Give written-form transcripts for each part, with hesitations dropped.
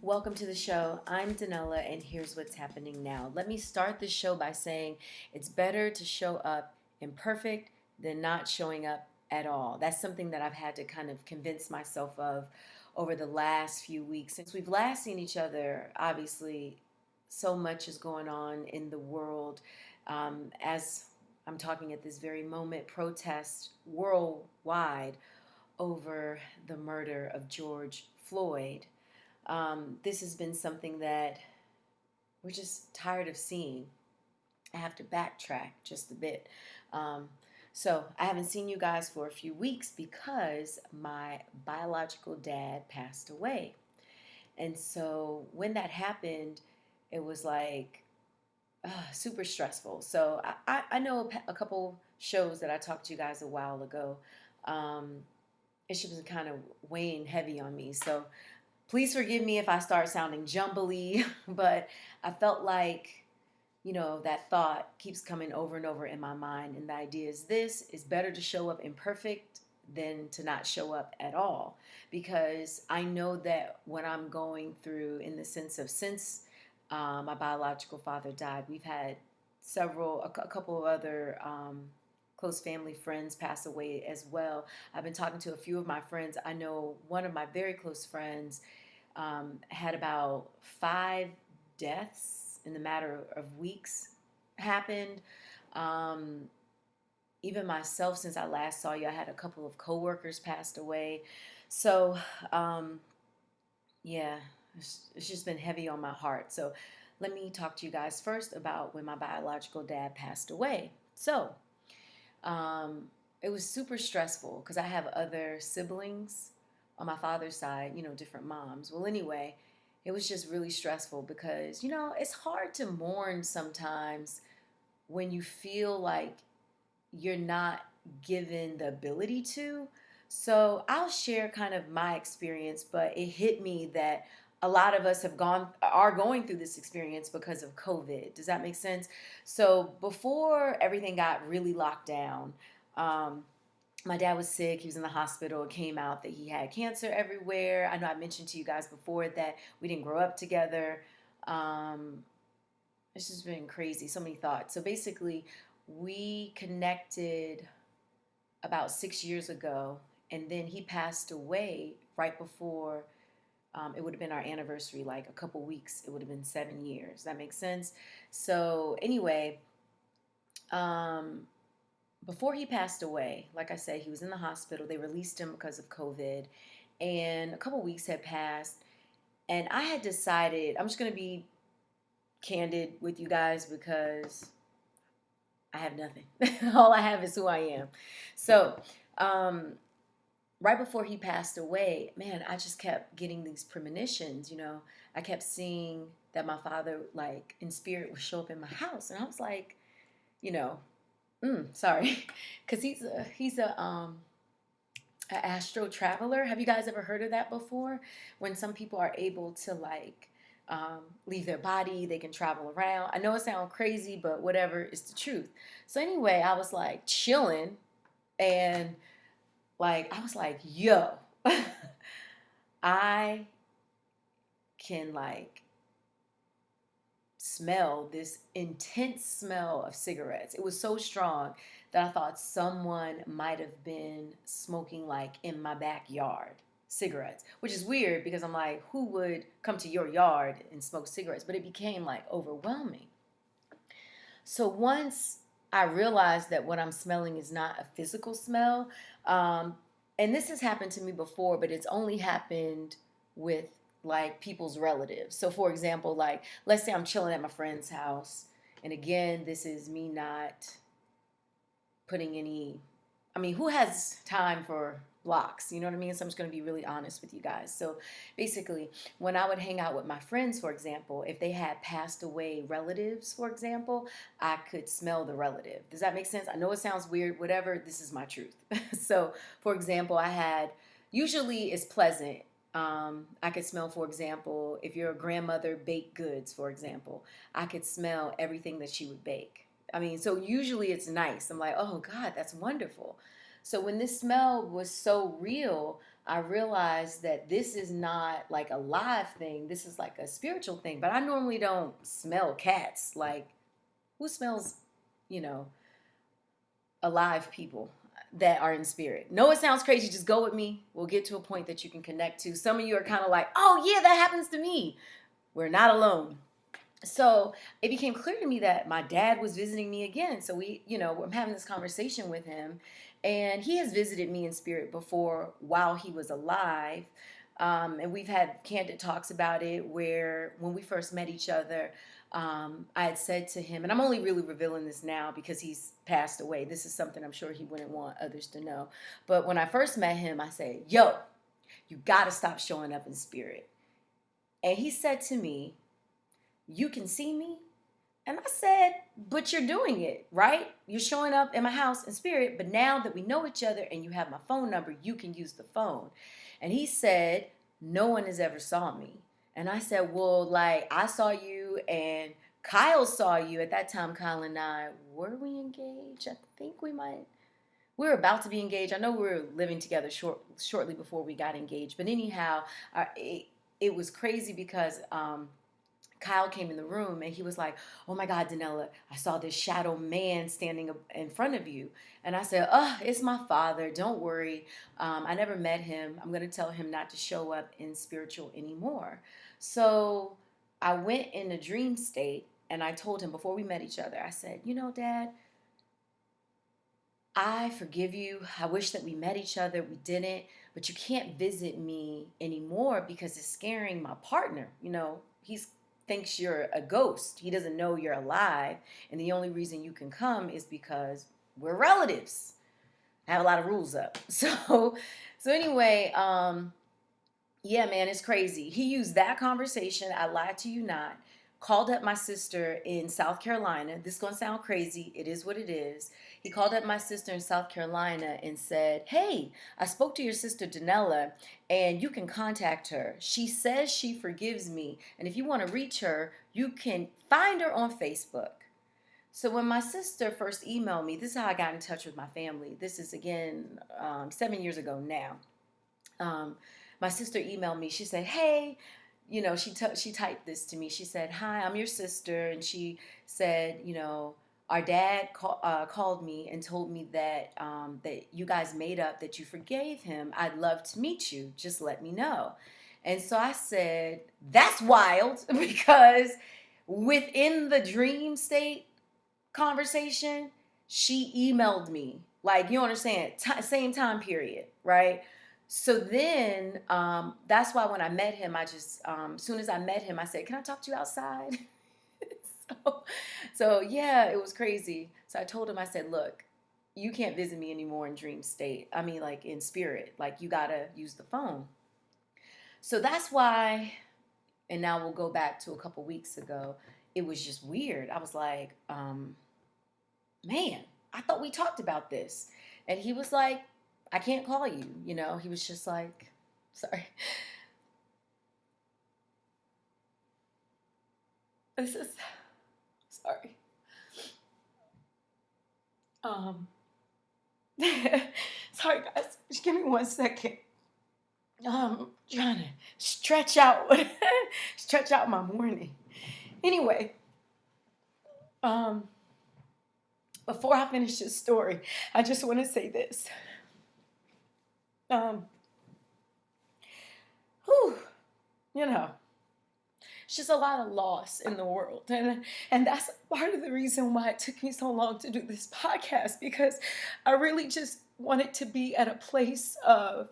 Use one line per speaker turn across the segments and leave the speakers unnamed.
Welcome to the show. I'm Danella, and here's what's happening now. Let me start the show by saying it's better to show up imperfect than not showing up at all. That's something that I've had to kind of convince myself of over the last few weeks. Since we've last seen each other, obviously, so much is going on in the world. As I'm talking at this very moment, protests worldwide over the murder of George Floyd. This has been something that we're just tired of seeing. I have to backtrack just a bit. Um, so, I haven't seen you guys for a few weeks because my biological dad passed away. And so, when that happened, it was like super stressful. So, I know a couple shows that I talked to you guys a while ago. Um, it's just been kind of weighing heavy on me. So, please forgive me if I start sounding jumbly, but I felt like, that thought keeps coming over and over in my mind. And the idea is this is better to show up imperfect than to not show up at all. Because I know that what I'm going through, in the sense of since my biological father died, we've had a couple of other close family friends pass away as well. I've been talking to a few of my friends. I know one of my very close friends had about 5 deaths in the matter of weeks happened. Um, Even myself, since I last saw you, I had a couple of coworkers passed away. So, um, yeah, it's just been heavy on my heart. So, let me talk to you guys first about when my biological dad passed away. So, um, it was super stressful because I have other siblings on my father's side, different moms. Well, anyway, it was just really stressful because, it's hard to mourn sometimes when you feel like you're not given the ability to. So I'll share kind of my experience, but it hit me that a lot of us are going through this experience because of COVID. Does that make sense? So before everything got really locked down, um, my dad was sick. He was in the hospital. It came out that he had cancer everywhere. I know I mentioned to you guys before that we didn't grow up together. Um, it's just been crazy. So many thoughts. So basically, we connected about 6 years ago, and then he passed away right before it would have been our anniversary, like a couple weeks. It would have been 7 years. That makes sense. So anyway, um, before he passed away, like I said, he was in the hospital. They released him because of COVID, and a couple weeks had passed, and I had decided I'm just going to be candid with you guys because I have nothing. All I have is who I am. So, um, right before he passed away, man, I just kept getting these premonitions. I kept seeing that my father, like in spirit, would show up in my house, and I was like, you know, sorry, because he's a astro traveler. Have you guys ever heard of that before? When some people are able to like leave their body, they can travel around. I know it sounds crazy, but whatever, it's the truth. So anyway, I was like chilling, and like I was like, yo, I can like smell this intense smell of cigarettes. It was so strong that I thought someone might have been smoking like in my backyard cigarettes, which is weird because I'm like, who would come to your yard and smoke cigarettes? But it became like overwhelming. So once I realized that what I'm smelling is not a physical smell, um, and this has happened to me before, but it's only happened with like people's relatives. So, for example, like let's say I'm chilling at my friend's house, and again, this is me not putting any. I mean, who has time for blocks? You know what I mean? So I'm just going to be really honest with you guys. So basically, when I would hang out with my friends, for example, if they had passed away relatives, for example, I could smell the relative. Does that make sense? I know it sounds weird, whatever. This is my truth. So, for example, usually it's pleasant. I could smell, for example, if your grandmother baked goods, for example, I could smell everything that she would bake. I mean, so usually it's nice. I'm like, oh God, that's wonderful. So when this smell was so real, I realized that this is not like a live thing. This is like a spiritual thing. But I normally don't smell cats. Like, who smells, you know, alive people that are in spirit? No, it sounds crazy. Just go with me. We'll get to a point that you can connect to. Some of you are kind of like, oh, yeah, that happens to me. We're not alone. So it became clear to me that my dad was visiting me again. So I'm having this conversation with him, and he has visited me in spirit before while he was alive. And we've had candid talks about it where when we first met each other, I had said to him, and I'm only really revealing this now because he's passed away. This is something I'm sure he wouldn't want others to know. But when I first met him, I said, yo, you got to stop showing up in spirit. And he said to me, you can see me? And I said, but you're doing it, right? You're showing up in my house in spirit, but now that we know each other and you have my phone number, you can use the phone. And he said, no one has ever saw me. And I said, well, like, I saw you and Kyle saw you. At that time, Kyle and I, were we engaged? I think we were about to be engaged. I know we were living together shortly before we got engaged. But anyhow, it was crazy because Kyle came in the room and he was like, oh my God, Danella, I saw this shadow man standing in front of you. And I said, oh, it's my father. Don't worry. I never met him. I'm going to tell him not to show up in spiritual anymore. So I went in a dream state and I told him before we met each other, I said, Dad, I forgive you. I wish that we met each other. We didn't, but you can't visit me anymore because it's scaring my partner. He's thinks you're a ghost. He doesn't know you're alive. And the only reason you can come is because we're relatives. I have a lot of rules up. So anyway, yeah, man, it's crazy. He used that conversation, I lied to you not, called up my sister in South Carolina. This is going to sound crazy. It is what it is. He called up my sister in South Carolina and said, hey, I spoke to your sister Danella and you can contact her. She says she forgives me. And if you want to reach her, you can find her on Facebook. So when my sister first emailed me, this is how I got in touch with my family. This is, again, 7 years ago now. My sister emailed me. She said, hey, she typed this to me. She said, hi, I'm your sister. And she said, our dad called me and told me that that you guys made up, that you forgave him. I'd love to meet you. Just let me know. And so I said, that's wild, because within the dream state conversation, she emailed me. Like, you understand, same time period, right? So then, that's why when I met him, I just, as soon as I met him, I said, can I talk to you outside? so yeah, it was crazy. So I told him, I said, look, you can't visit me anymore in dream state. I mean, like in spirit, like you gotta use the phone. So that's why, and now we'll go back to a couple weeks ago. It was just weird. I was like, man, I thought we talked about this. And he was like, I can't call you. He was just like, sorry. This is, sorry. Sorry guys, just give me 1 second. Trying to stretch out my morning. Anyway, before I finish this story, I just want to say this. It's just a lot of loss in the world. And that's part of the reason why it took me so long to do this podcast, because I really just wanted to be at a place of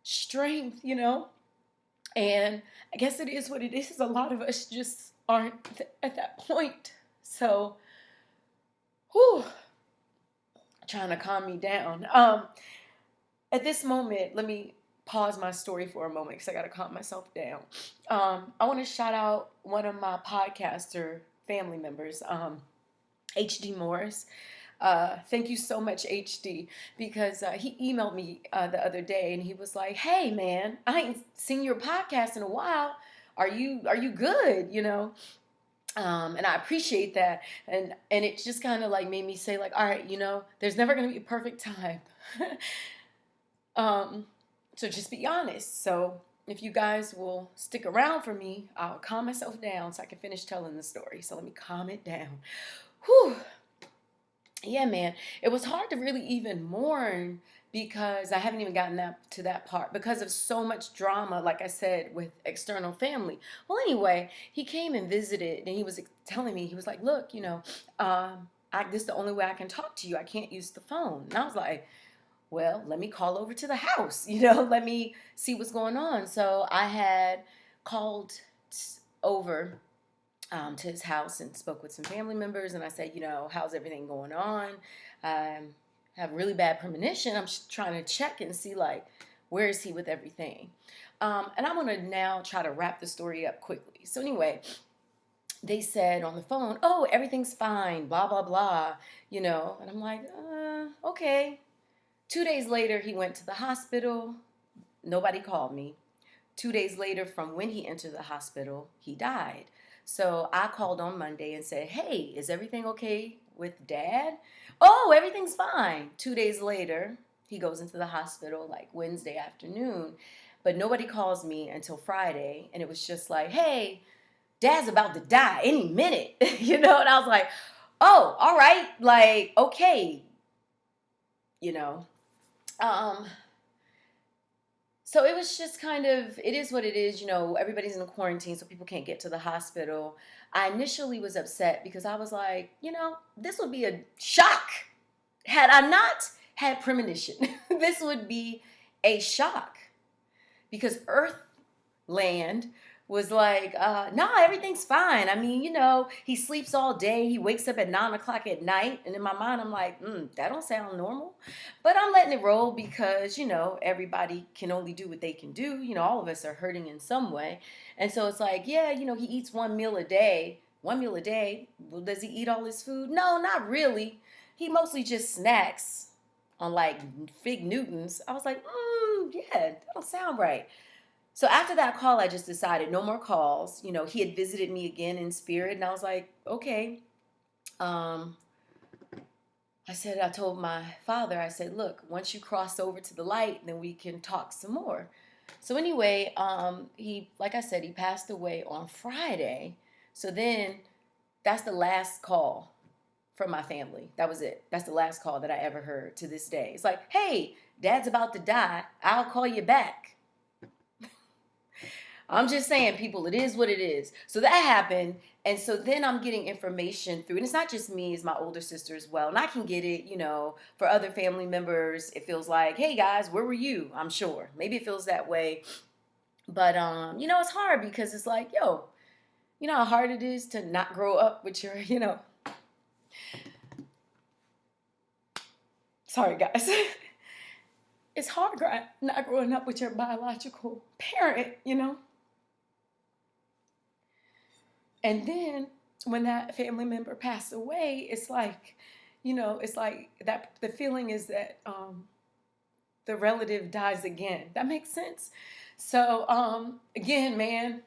strength, And I guess it is what it is. A lot of us just aren't at that point. So, trying to calm me down. At this moment, let me pause my story for a moment because I got to calm myself down. I want to shout out one of my podcaster family members, HD Morris. Thank you so much, HD, because he emailed me the other day and he was like, hey man, I ain't seen your podcast in a while. Are you good? And I appreciate that. And it just kind of like made me say like, all right, there's never going to be a perfect time. So just be honest. So if you guys will stick around for me, I'll calm myself down so I can finish telling the story. So let me calm it down. Whew. Yeah, man. It was hard to really even mourn because I haven't even gotten to that part because of so much drama, like I said, with external family. Well, anyway, he came and visited and he was telling me, he was like, look, this is the only way I can talk to you. I can't use the phone. And I was like, well, let me call over to the house, let me see what's going on. So I had called over to his house and spoke with some family members. And I said, how's everything going on? I have really bad premonition. I'm just trying to check and see, like, where is he with everything? And I'm going to now try to wrap the story up quickly. So anyway, they said on the phone, oh, everything's fine, blah, blah, blah, and I'm like, okay. 2 days later, he went to the hospital. Nobody called me. 2 days later, from when he entered the hospital, he died. So I called on Monday and said, hey, is everything okay with Dad? Oh, everything's fine. 2 days later, he goes into the hospital like Wednesday afternoon. But nobody calls me until Friday. And it was just like, hey, Dad's about to die any minute. And I was like, oh, all right. Like, okay. So it was just kind of, it is what it is, everybody's in quarantine, so people can't get to the hospital. I initially was upset because I was like, this would be a shock. Had I not had premonition, this would be a shock because Earthland was like, nah, everything's fine. I mean, he sleeps all day. He wakes up at 9 o'clock at night. And in my mind, I'm like, that don't sound normal. But I'm letting it roll because, everybody can only do what they can do. All of us are hurting in some way. And so it's like, yeah, he eats one meal a day. 1 meal a day. Well, does he eat all his food? No, not really. He mostly just snacks on like Fig Newtons. I was like, yeah, that don't sound right. So after that call, I just decided no more calls. He had visited me again in spirit, and I was like, okay. I told my father, I said, look, once you cross over to the light, then we can talk some more. So anyway, like I said, he passed away on Friday. So then that's the last call from my family. That was it. That's the last call that I ever heard to this day. It's like, hey, Dad's about to die. I'll call you back. I'm just saying, people, it is what it is. So that happened. And so then I'm getting information through, and it's not just me, it's my older sister as well. And I can get it, for other family members. It feels like, hey guys, where were you? I'm sure. Maybe it feels that way. But, it's hard because it's like, yo, you know how hard it is to not grow up with your, sorry guys. It's hard not growing up with your biological parent, And then when that family member passed away, it's like, it's like that the feeling is that the relative dies again. That makes sense? So again, man,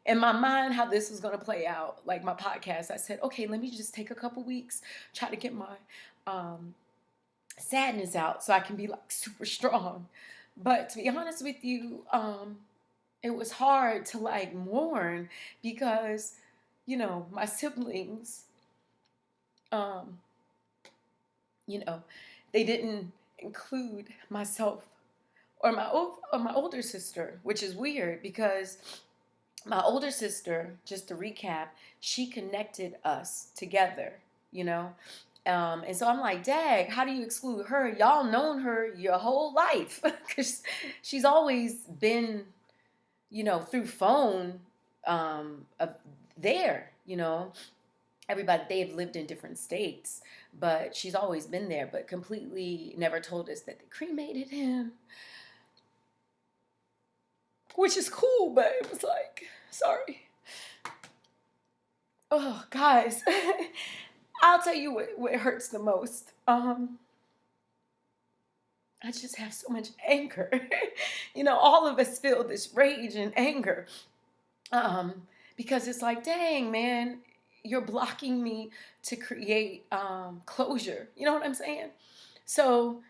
in my mind, how this was going to play out, like my podcast, I said, okay, let me just take a couple weeks, try to get my sadness out so I can be like super strong. But to be honest with you, it was hard to like mourn because, my siblings, they didn't include myself or my older sister, which is weird because my older sister, just to recap, she connected us together, and so I'm like, Dag, how do you exclude her? Y'all known her your whole life because she's always been, through phone there, everybody, they've lived in different states, but she's always been there, but completely never told us that they cremated him, which is cool, but it was like, sorry. Oh, guys, I'll tell you what hurts the most. I just have so much anger. All of us feel this rage and anger. Because it's like, dang, man, you're blocking me to create closure. You know what I'm saying? So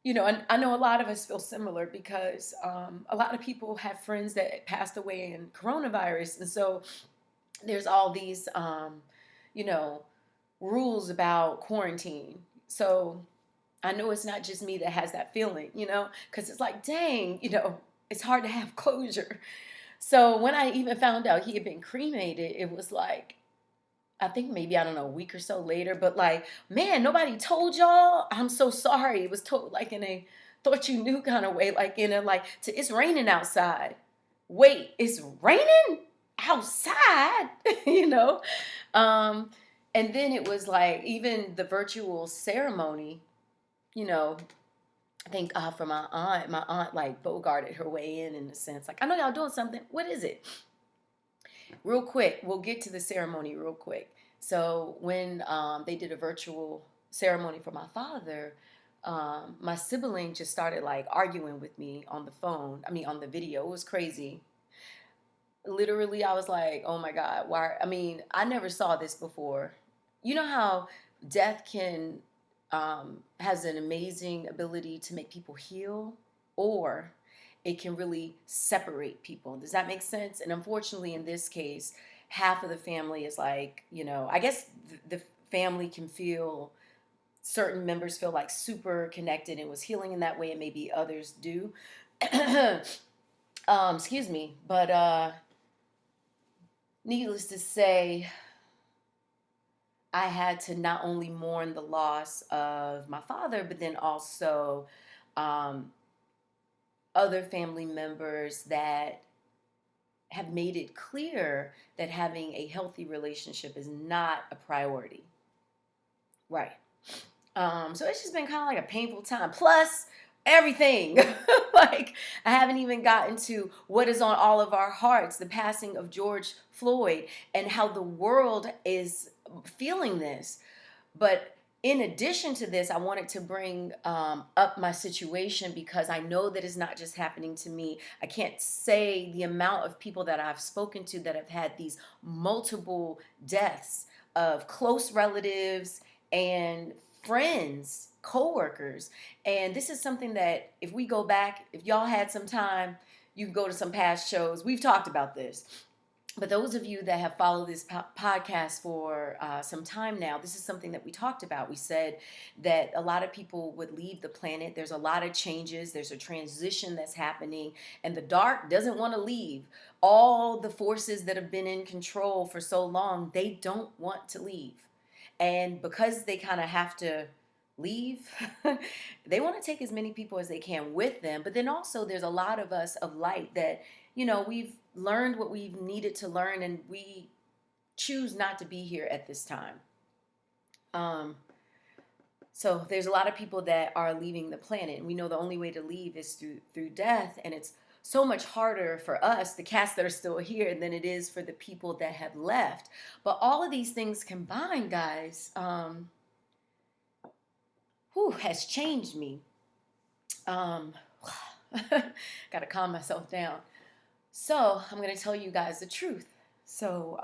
And I know a lot of us feel similar because a lot of people have friends that passed away in coronavirus. And so there's all these, you know, rules about quarantine. So I know it's not just me that has that feeling, because it's like, dang, it's hard to have closure. So when I even found out he had been cremated, it was like, I think maybe, I don't know, a week or so later, but like, man, nobody told y'all. I'm so sorry. It was told like in a thought you knew kind of way, like in a like to it's raining outside. Wait, it's raining outside, you know? Um, and then it was like even the virtual ceremony, you know, I think for my aunt like bogarted her way in a sense. Like, I know y'all doing something. What is it? Real quick, we'll get to the ceremony real quick. So when they did a virtual ceremony for my father, my sibling just started like arguing with me on the phone. I mean, on the video. It was crazy. Literally, I was like, oh my God, why? I mean, I never saw this before. You know how death can has an amazing ability to make people heal, or it can really separate people. Does that make sense? And unfortunately, in this case, half of the family is like, I guess the family can feel, certain members feel like super connected and was healing in that way, and maybe others do. Excuse me, but needless to say, I had to not only mourn the loss of my father, but then also um, other family members that have made it clear that having a healthy relationship is not a priority. Right. So it's just been kind of like a painful time. Plus, everything. Like, I haven't even gotten to what is on all of our hearts, the passing of George Floyd, and how the world is feeling this. But in addition to this, I wanted to bring up my situation because I know that it's not just happening to me. I can't say the amount of people that I've spoken to that have had these multiple deaths of close relatives and friends, coworkers. And this is something that if we go back, if y'all had some time, you can go to some past shows. We've talked about this. But those of you that have followed this podcast for some time now, this is something that we talked about. We said that a lot of people would leave the planet. There's a lot of changes. There's a transition that's happening, and the dark doesn't want to leave. All the forces that have been in control for so long, they don't want to leave. And because they kind of have to leave, they want to take as many people as they can with them. But then also, there's a lot of us of light that, we've learned what we've needed to learn, and we choose not to be here at this time. So there's a lot of people that are leaving the planet, and we know the only way to leave is through death, and it's so much harder for us, the cast that are still here, than it is for the people that have left. But all of these things combined, guys, has changed me. Got to calm myself down. So I'm going to tell you guys the truth. So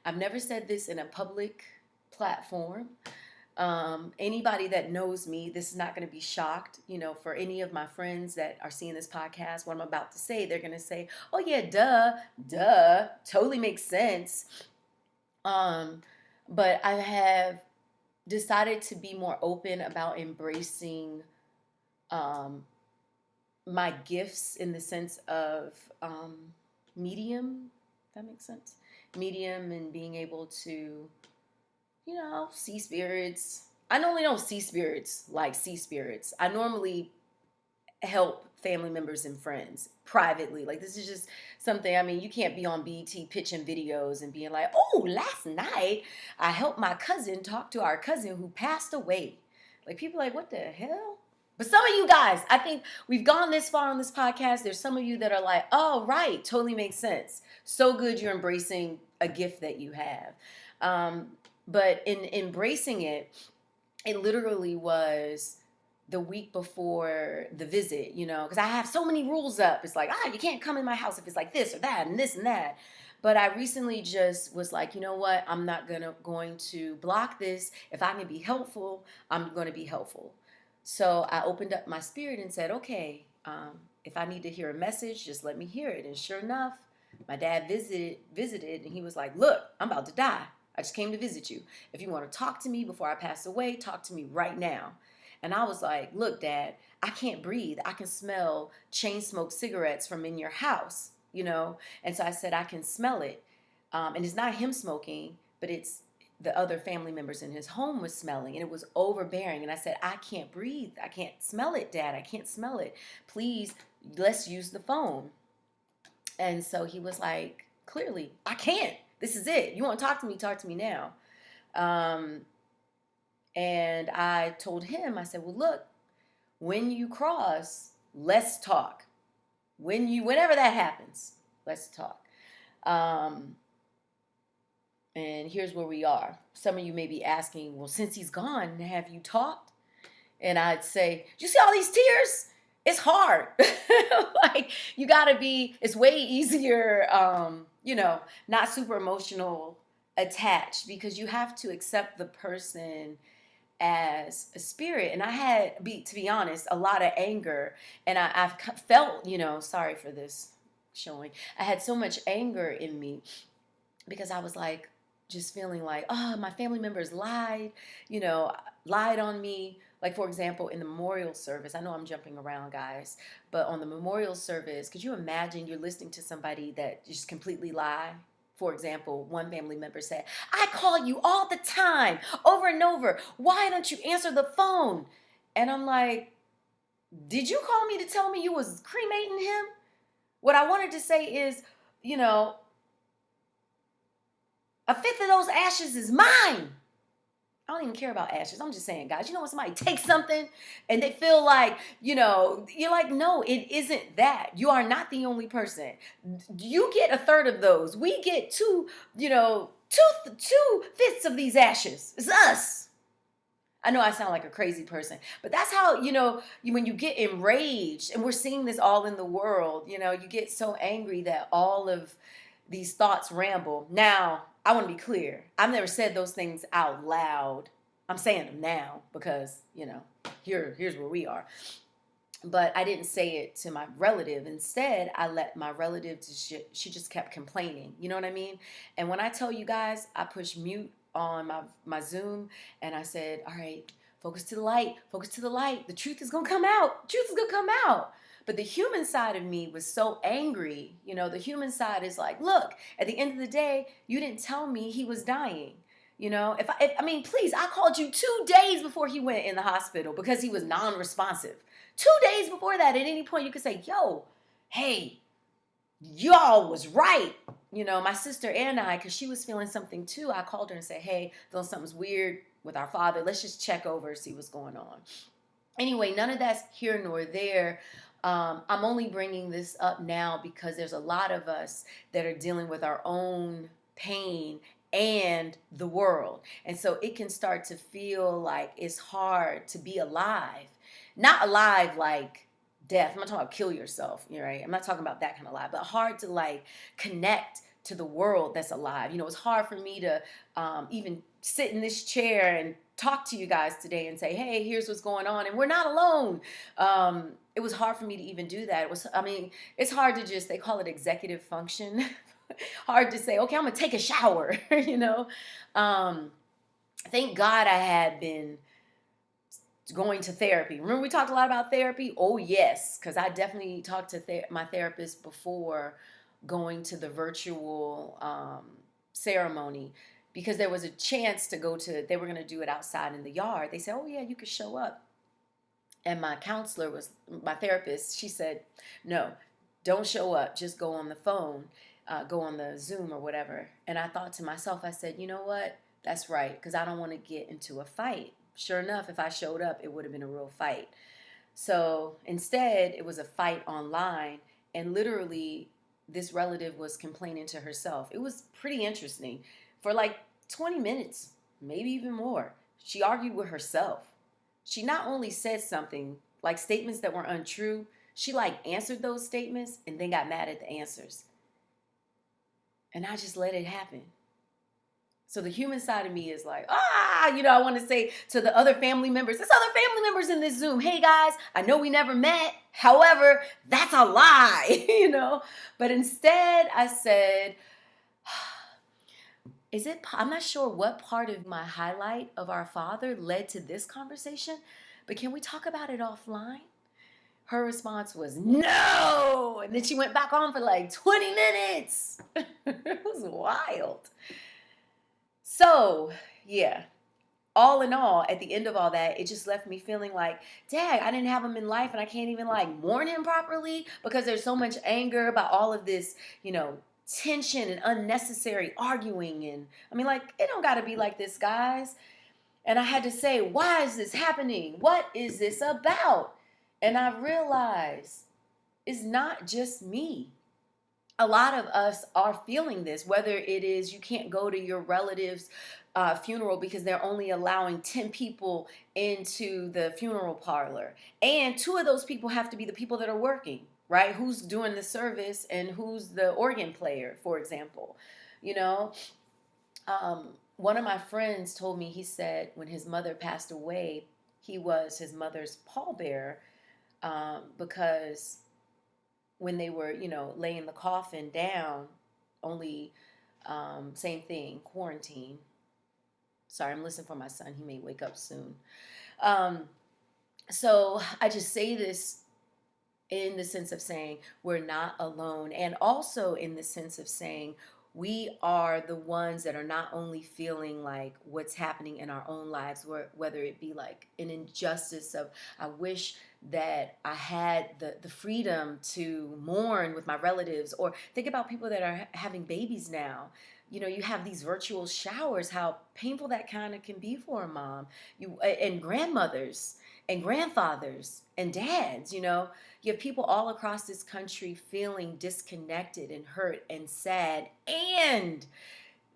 I've never said this in a public platform. Anybody that knows me, this is not going to be shocked. For any of my friends that are seeing this podcast, what I'm about to say, they're going to say, oh yeah, duh, totally makes sense. But I have decided to be more open about embracing my gifts in the sense of medium, if that makes sense. Medium, and being able to, see spirits. I normally don't see spirits like see spirits. I normally help family members and friends privately. Like, this is just something, I mean, you can't be on BET pitching videos and being like, oh, last night I helped my cousin talk to our cousin who passed away. Like, people are like, what the hell? But some of you guys, I think we've gone this far on this podcast. There's some of you that are like, oh, right, totally makes sense. So good you're embracing a gift that you have. But in embracing it, it literally was the week before the visit, because I have so many rules up. It's like, you can't come in my house if it's like this or that and this and that. But I recently just was like, you know what? I'm not going to block this. If I can be helpful, I'm going to be helpful. So I opened up my spirit and said, okay, if I need to hear a message, just let me hear it. And sure enough, my dad visited, and he was like, look, I'm about to die. I just came to visit you. If you want to talk to me before I pass away, talk to me right now. And I was like, look, Dad, I can't breathe. I can smell chain smoked cigarettes from in your house, you know? And so I said, I can smell it. And it's not him smoking, but it's the other family members in his home was smelling, and it was overbearing. And I said, I can't breathe. I can't smell it, Dad. I can't smell it. Please, let's use the phone. And so he was like, clearly, I can't. This is it. You want to talk to me? Talk to me now. Um, and I told him, I said, well, look, when you cross, let's talk. Whenever that happens, let's talk. And here's where we are. Some of you may be asking, well, since he's gone, have you talked? And I'd say, you see all these tears? It's hard. Like, you gotta be, it's way easier, not super emotional attached, because you have to accept the person as a spirit. And I had, to be honest, a lot of anger. And I've felt, sorry for this showing. I had so much anger in me because I was like, just feeling like, oh, my family members lied on me. Like, for example, in the memorial service, I know I'm jumping around, guys, but on the memorial service, could you imagine you're listening to somebody that just completely lie? For example, one family member said, I call you all the time, over and over. Why don't you answer the phone? And I'm like, did you call me to tell me you was cremating him? What I wanted to say is, a fifth of those ashes is mine. I don't even care about ashes. I'm just saying, guys, when somebody takes something and they feel like, you're like, no, it isn't that. You are not the only person. You get a third of those. We get two fifths of these ashes. It's us. I know I sound like a crazy person, but that's how, when you get enraged, and we're seeing this all in the world, you get so angry that all of these thoughts ramble. Now, I want to be clear. I've never said those things out loud. I'm saying them now because, here's where we are. But I didn't say it to my relative. Instead, I let my relative, she just kept complaining. You know what I mean? And when I tell you guys, I pushed mute on my Zoom, and I said, all right, focus to the light. Focus to the light. The truth is going to come out. The truth is going to come out. But the human side of me was so angry. The human side is like, look, at the end of the day, you didn't tell me he was dying. Please, I called you 2 days before he went in the hospital because he was non-responsive. 2 days before that, at any point, you could say, yo, hey, y'all was right. My sister and I, because she was feeling something too, I called her and said, hey, feeling something's weird with our father. Let's just check over, see what's going on. Anyway, none of that's here nor there. I'm only bringing this up now because there's a lot of us that are dealing with our own pain and the world. And so it can start to feel like it's hard to be alive. Not alive like death. I'm not talking about kill yourself, right? I'm not talking about that kind of alive, but hard to like connect to the world that's alive. It's hard for me to even sit in this chair and talk to you guys today and say, hey, here's what's going on. And we're not alone. It was hard for me to even do that. It's hard to just, they call it executive function. Hard to say, okay, I'm going to take a shower, Thank God I had been going to therapy. Remember we talked a lot about therapy? Oh, yes, because I definitely talked to my therapist before going to the virtual ceremony, because there was a chance to they were going to do it outside in the yard. They said, oh, yeah, you could show up. And my therapist, she said, no, don't show up. Just go on the phone, go on the Zoom or whatever. And I thought to myself, I said, you know what? That's right, because I don't want to get into a fight. Sure enough, if I showed up, it would have been a real fight. So instead, it was a fight online. And literally, this relative was complaining to herself. It was pretty interesting. For like 20 minutes, maybe even more, she argued with herself. She not only said something, like statements that were untrue, she like answered those statements and then got mad at the answers. And I just let it happen. So the human side of me is like, I want to say to the other family members, there's other family members in this Zoom. Hey guys, I know we never met. However, that's a lie. But instead I said, I'm not sure what part of my highlight of our Father led to this conversation, but can we talk about it offline? Her response was no. And then she went back on for like 20 minutes. It was wild. So, yeah, all in all, at the end of all that, it just left me feeling like, dang, I didn't have him in life and I can't even like mourn him properly because there's so much anger about all of this, tension and unnecessary arguing. And I mean, like, it don't got to be like this, guys. And I had to say, why is this happening? What is this about? And I realized it's not just me. A lot of us are feeling this, whether it is you can't go to your relative's funeral because they're only allowing 10 people into the funeral parlor. And 2 of those people have to be the people that are working, right? Who's doing the service and who's the organ player, for example. One of my friends told me, he said when his mother passed away, he was his mother's pallbearer because when they were, laying the coffin down, only, same thing, quarantine. Sorry, I'm listening for my son. He may wake up soon. So I just say this in the sense of saying we're not alone, and also in the sense of saying we are the ones that are not only feeling like what's happening in our own lives, whether it be like an injustice of, I wish that I had the freedom to mourn with my relatives, or think about people that are having babies now. You have these virtual showers, how painful that kind of can be for a mom, and grandmothers and grandfathers and dads. You have people all across this country feeling disconnected and hurt and sad, and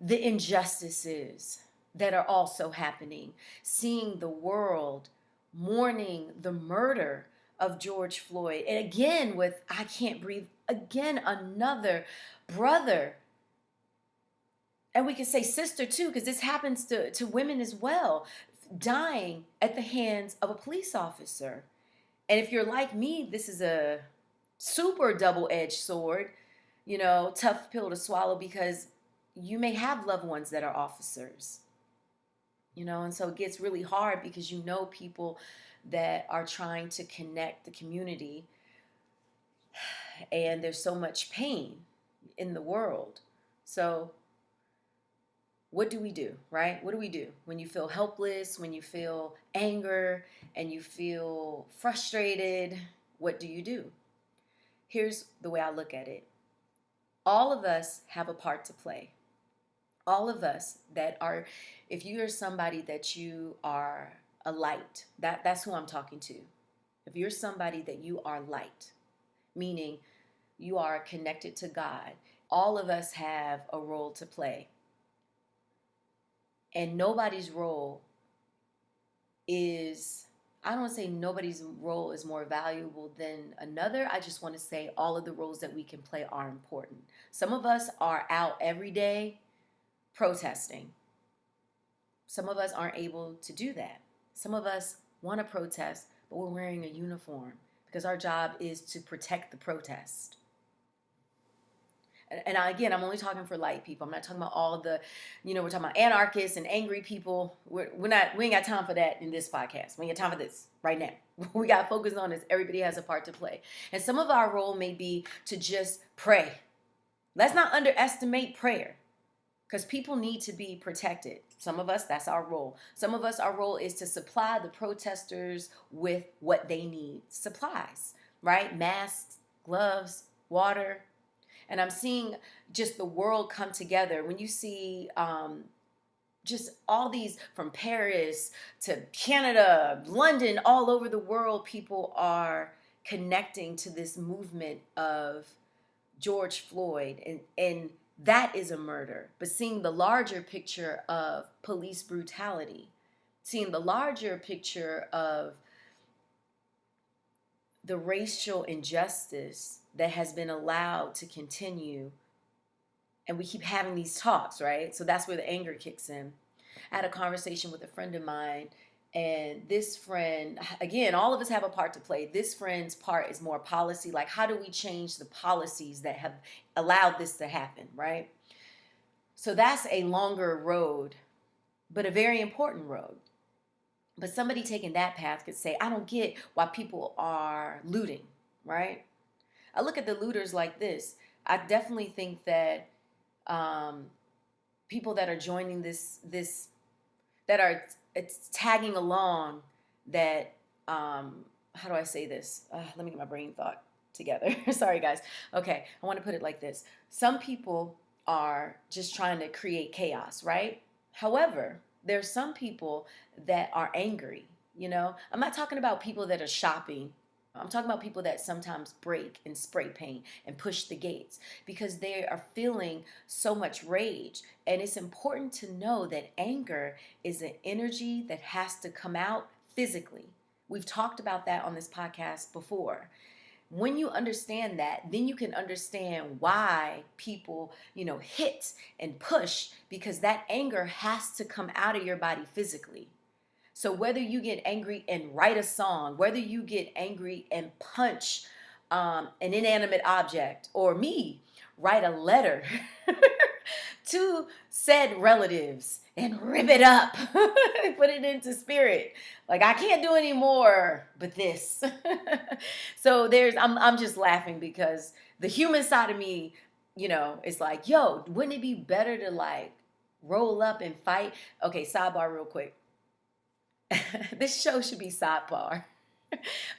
the injustices that are also happening. Seeing the world mourning the murder of George Floyd. And again, with I Can't Breathe, again, another brother. And we can say sister too, because this happens to women as well, dying at the hands of a police officer. And if you're like me, this is a super double-edged sword, tough pill to swallow, because you may have loved ones that are officers, and so it gets really hard because people that are trying to connect the community, and there's so much pain in the world. So what do we do, right? What do we do when you feel helpless, when you feel anger, and you feel frustrated? What do you do? Here's the way I look at it. All of us have a part to play. All of us if you are somebody that you are a light, that's who I'm talking to. If you're somebody that you are light, meaning you are connected to God, all of us have a role to play. And nobody's role is, I don't want to say nobody's role is more valuable than another. I just want to say all of the roles that we can play are important. Some of us are out every day protesting. Some of us aren't able to do that. Some of us want to protest, but we're wearing a uniform because our job is to protect the protest. And again, I'm only talking for light people. I'm not talking about all the, we're talking about anarchists and angry people. We ain't got time for that in this podcast. We ain't got time for this right now. We got to focus on this. Everybody has a part to play. And some of our role may be to just pray. Let's not underestimate prayer, because people need to be protected. Some of us, that's our role. Some of us, our role is to supply the protesters with what they need. Supplies, right? Masks, gloves, water. And I'm seeing just the world come together. When you see just all these, from Paris to Canada, London, all over the world, people are connecting to this movement of George Floyd. And that is a murder. But seeing the larger picture of police brutality, seeing the larger picture of the racial injustice that has been allowed to continue, and we keep having these talks, right? So that's where the anger kicks in. I had a conversation with a friend of mine, and this friend, again, all of us have a part to play. This friend's part is more policy, like how do we change the policies that have allowed this to happen, right? So that's a longer road, but a very important road. But somebody taking that path could say, I don't get why people are looting, right? I look at the looters like this. I definitely think that um, people that are joining this that are it's tagging along that how do I say this? Let me get my brain thought together. Sorry guys. Okay, I want to put it like this. Some people are just trying to create chaos, right? However, there's some people that are angry, you know? I'm not talking about people that are shopping. I'm talking about people that sometimes break and spray paint and push the gates because they are feeling so much rage. And it's important to know that anger is an energy that has to come out physically. We've talked about that on this podcast before. When you understand that, then you can understand why people, hit and push because that anger has to come out of your body physically. So whether you get angry and write a song, whether you get angry and punch an inanimate object, or me, write a letter to said relatives and rip it up, put it into spirit. Like I can't do any more but this. So I'm just laughing because the human side of me, is like, yo, wouldn't it be better to like roll up and fight? Okay, sidebar real quick. This show should be sidebar.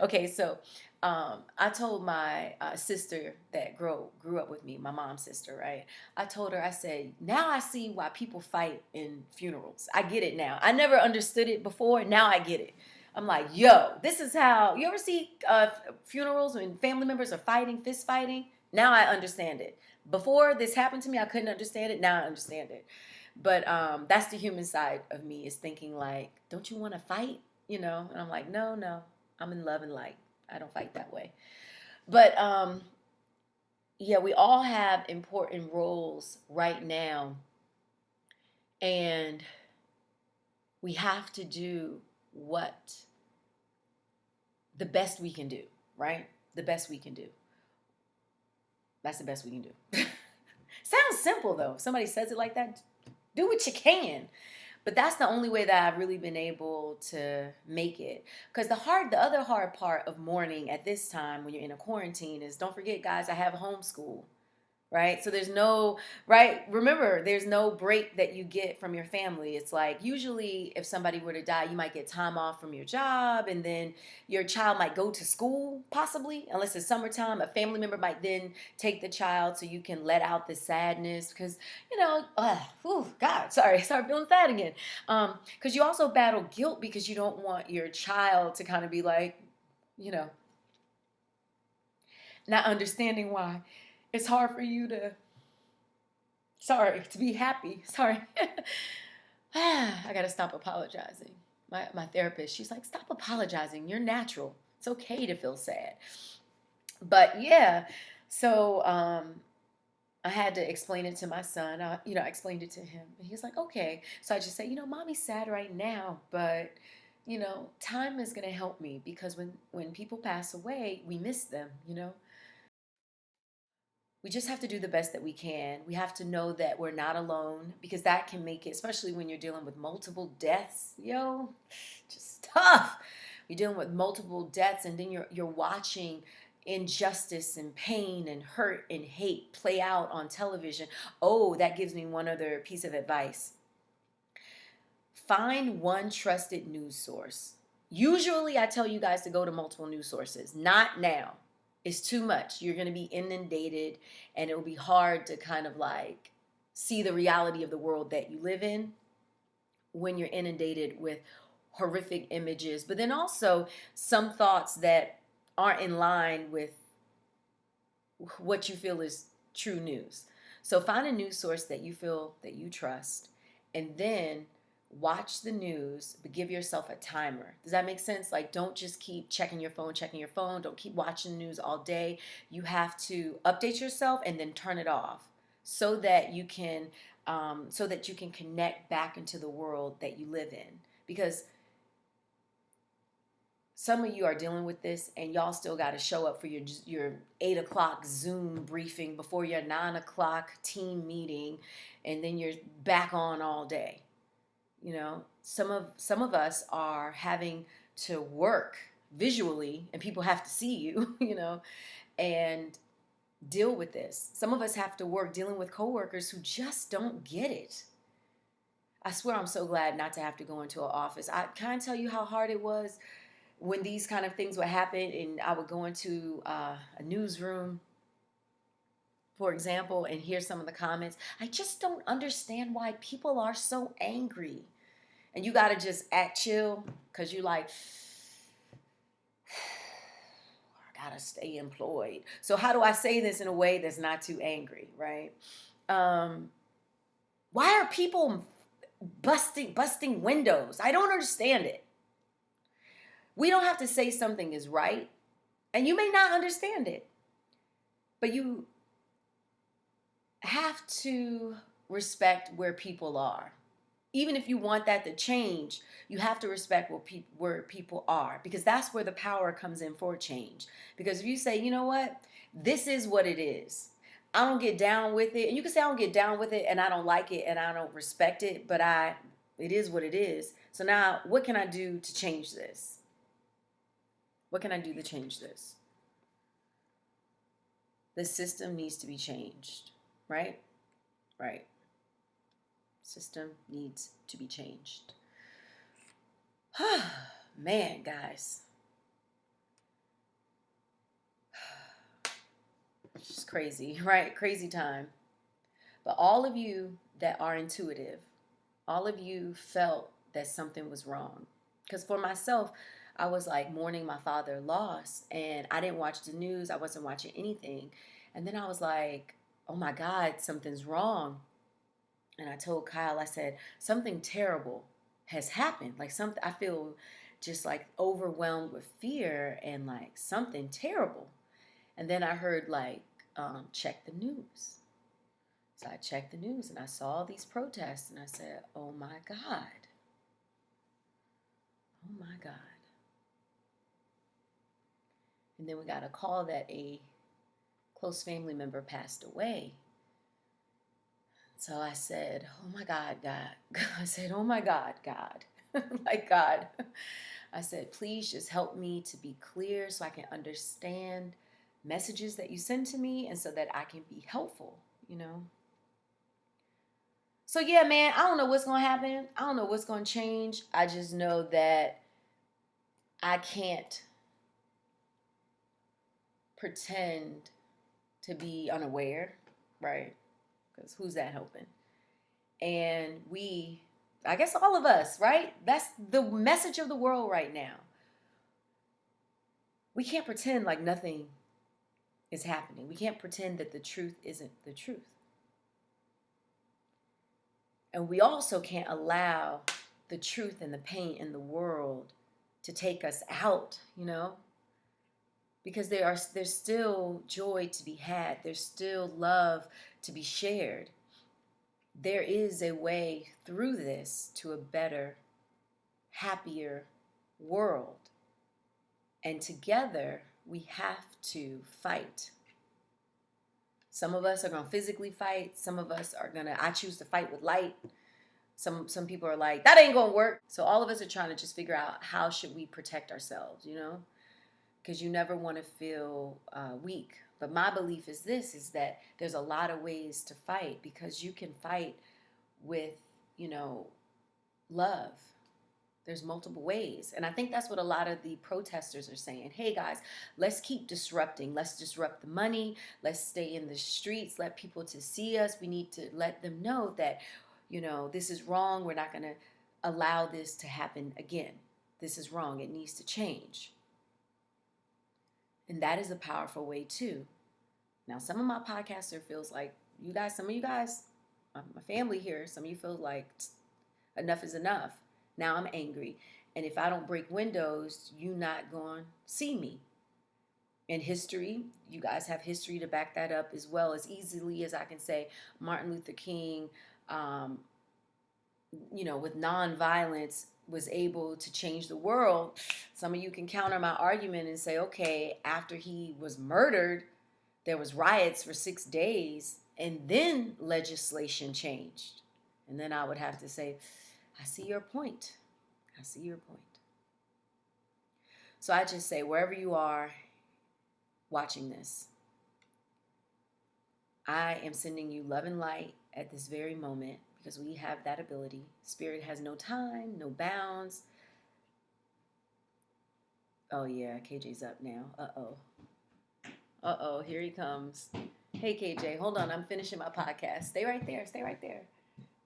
Okay, so I told my sister that grew up with me, my mom's sister, right? I told her, I said, now I see why people fight in funerals. I get it now. I never understood it before. Now I get it. I'm like, yo, this is how you ever see funerals when family members are fighting, fist fighting? Now I understand it. Before this happened to me, I couldn't understand it. Now I understand it. But that's the human side of me is thinking like, don't you want to fight? And I'm like, no, no, I'm in love and light. I don't fight that way. But yeah, we all have important roles right now, and we have to do what the best we can do, right? The best we can do. That's the best we can do. Sounds simple though. If somebody says it like that, do what you can. But that's the only way that I've really been able to make it. Because the other hard part of mourning at this time when you're in a quarantine is, don't forget, guys, I have homeschool. Right? So there's no, right? Remember, there's no break that you get from your family. It's like usually if somebody were to die, you might get time off from your job and then your child might go to school, possibly, unless it's summertime. A family member might then take the child so you can let out the sadness because, God, sorry, start feeling sad again. Because you also battle guilt because you don't want your child to kind of be like, not understanding why it's hard for you to be happy. Sorry. I got to stop apologizing. My therapist, she's like, stop apologizing. You're natural. It's okay to feel sad. But yeah, so I had to explain it to my son. I explained it to him. And he was like, okay. So I just say, mommy's sad right now, but time is going to help me because when people pass away, we miss them. We just have to do the best that we can. We have to know that we're not alone because that can make it, especially when you're dealing with multiple deaths, just tough. You're dealing with multiple deaths and then you're watching injustice and pain and hurt and hate play out on television. Oh, that gives me one other piece of advice. Find one trusted news source. Usually I tell you guys to go to multiple news sources. Not now. It's too much. You're going to be inundated and it'll be hard to kind of like see the reality of the world that you live in when you're inundated with horrific images, but then also some thoughts that aren't in line with what you feel is true news. So find a news source that you feel that you trust and then watch the news, but give yourself a timer. Does that make sense? Like, don't just keep checking your phone. Don't keep watching the news all day. You have to update yourself and then turn it off. so that you can connect back into the world that you live in. Because some of you are dealing with this, and y'all still got to show up for your 8 o'clock Zoom briefing before your 9 o'clock team meeting, and then you're back on all day. You know, some of us are having to work visually, and people have to see you. You know, and deal with this. Some of us have to work dealing with coworkers who just don't get it. I swear I'm so glad not to have to go into an office. I can't tell you how hard it was when these kind of things would happen, and I would go into a newsroom, for example, and hear some of the comments. I just don't understand why people are so angry. And you got to just act chill because you like, I got to stay employed. So how do I say this in a way that's not too angry, right? Why are people busting windows? I don't understand it. We don't have to say something is right, and you may not understand it, but you have to respect where people are. Even if you want that to change, you have to respect where people are, because that's where the power comes in for change. Because if you say, you know what, this is what it is, I don't get down with it, and you can say I don't get down with it, and I don't like it, and I don't respect it, but it is what it is. So now, what can I do to change this? What can I do to change this? The system needs to be changed, right? Right. System needs to be changed. Man, guys. It's just crazy, right? Crazy time. But all of you that are intuitive, all of you felt that something was wrong. Because for myself, I was like mourning my father lost, and I didn't watch the news. I wasn't watching anything. And then I was like, oh my God, something's wrong. And I told Kyle, I said, something terrible has happened. Like something, I feel just like overwhelmed with fear and like something terrible. And then I heard like, check the news. So I checked the news and I saw these protests and I said, oh my God. Oh my God. And then we got a call that a close family member passed away. So I said, oh my God, God. I said, oh my God, God. Like God. I said, please just help me to be clear so I can understand messages that you send to me and so that I can be helpful, you know? So yeah, man, I don't know what's going to happen. I don't know what's going to change. I just know that I can't pretend to be unaware, right? Because who's that helping? And I guess all of us, right? That's the message of the world right now. We can't pretend like nothing is happening. We can't pretend that the truth isn't the truth. And we also can't allow the truth and the pain in the world to take us out, you know? Because there's still joy to be had. There's still love to be shared. There is a way through this to a better, happier world. And together, we have to fight. Some of us are going to physically fight. Some of us are going to, I choose to fight with light. Some people are like, that ain't going to work. So all of us are trying to just figure out how should we protect ourselves, you know? Because you never want to feel weak. But my belief is this, is that there's a lot of ways to fight, because you can fight with, you know, love. There's multiple ways. And I think that's what a lot of the protesters are saying. Hey guys, let's keep disrupting. Let's disrupt the money. Let's stay in the streets. Let people to see us. We need to let them know that, you know, this is wrong. We're not going to allow this to happen again. This is wrong. It needs to change. And that is a powerful way too. Now, some of my podcaster feels like you guys, some of you guys, my family here, some of you feel like enough is enough. Now I'm angry. And if I don't break windows, you not going to see me. in history. You guys have history to back that up as well. As easily as I can say Martin Luther King, um, with nonviolence was able to change the world. Some of you can counter my argument and say, okay, after he was murdered, there was riots for 6 days and then legislation changed. And then I would have to say, I see your point. I see your point. So I just say, wherever you are watching this, I am sending you love and light at this very moment because we have that ability. Spirit has no time, no bounds. Oh, yeah, KJ's up now. Uh-oh. Uh-oh, here he comes. Hey, KJ, hold on. I'm finishing my podcast. Stay right there. Stay right there.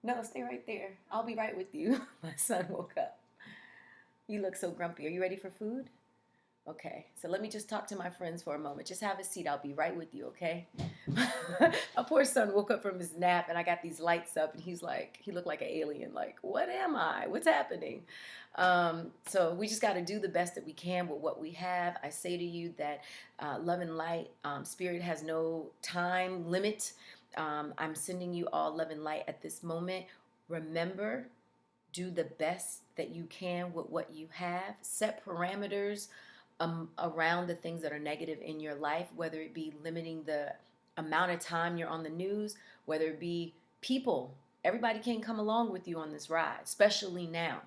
No, stay right there. I'll be right with you. My son woke up. You look so grumpy. Are you ready for food? Okay, so let me just talk to my friends for a moment. Just have a seat. I'll be right with you, okay? My poor son woke up from his nap and I got these lights up and he looked like an alien. Like, what am I? What's happening? So we just got to do the best that we can with what we have. I say to you that love and light, spirit has no time limit. I'm sending you all love and light at this moment. Remember, do the best that you can with what you have. Set parameters around the things that are negative in your life, whether it be limiting the amount of time you're on the news, whether it be people. Everybody can't come along with you on this ride, especially now.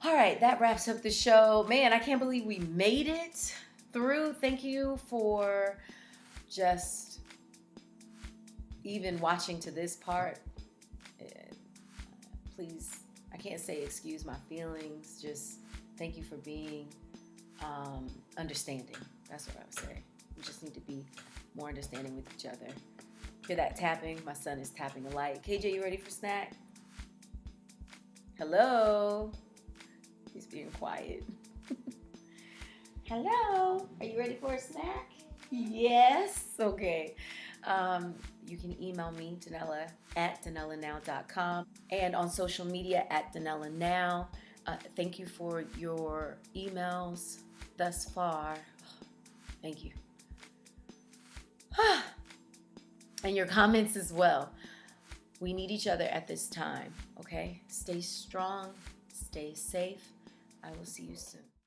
All right, that wraps up the show. Man, I can't believe we made it through. Thank you for just even watching to this part. Please, I can't say excuse my feelings. Just thank you for being understanding. That's what I would say. We just need to be more understanding with each other. Hear that tapping? My son is tapping a light. KJ, you ready for snack? Hello? He's being quiet. Hello? Are you ready for a snack? Yes? Okay. You can email me, Danella, at danellanow.com, and on social media at danellanow. Thank you for your emails thus far. Thank you. And your comments as well. We need each other at this time, okay? Stay strong, stay safe. I will see you soon.